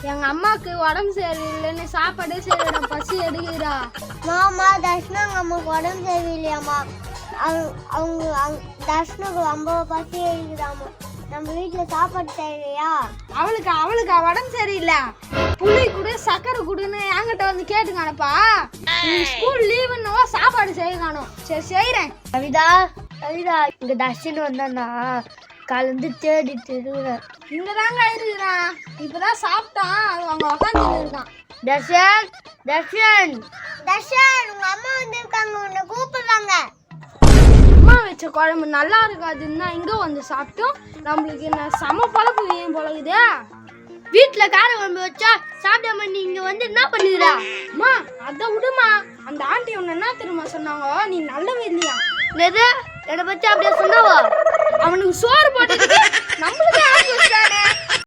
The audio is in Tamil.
எங்க அம்மாக்கு உடம்பு சரியில்லைன்னு சாப்பாடே செய்யறா, பசி எடுக்கிறா. மாமா தர்ஷனாங்க அம்மாக்கு உடம்பு சரியில்லையாம்மா. அவங்க தர்ஷனுக்கு ரொம்ப பசி எடுக்குதாம்மா. நம்ம வீட்டுல சாப்பாடு செய்யலையா? அவளுக்கு உடம்பு சரியில்லை, புளி கூட சக்கரை கூடன்னு என்கிட்ட வந்து கேட்டுக்கானப்பா. ஸ்கூல் லீவுன்னவோ சாப்பாடு செய்ய காணும். சரி செய்யறேன். கவிதா இங்க தர்ஷன் வந்தானா கலந்து தேடி திருவுறேன். இங்கதாங்க இருக்கிறான், இப்பதான் சாப்பிட்டான், அவங்க உக்காந்துட்டு இருக்கான். தர்ஷன் உங்க அம்மா வந்திருக்காங்க, உன்னை கூப்பிடுறாங்க. அம்மா வச்ச குழம்பு நல்லா இருக்காதுன்னா இங்க வந்து சாப்பிட்டோம். நம்மளுக்கு என்ன சம பழப்பு ஏன் போலகுதே. வீட்டுல கார குழம்பு வச்சா சாப்பிடாம நீ இங்க வந்து என்ன பண்ணுறா? அம்மா அதை விடுமா, அந்த ஆண்டி உன்ன என்ன தெரியுமா சொன்னாங்க, நீ நல்லவே இல்லையா. என்னை பத்தி அப்படியே சொன்னவோ? அவனுக்கு சோறு போட்டு நம்மளுக்கு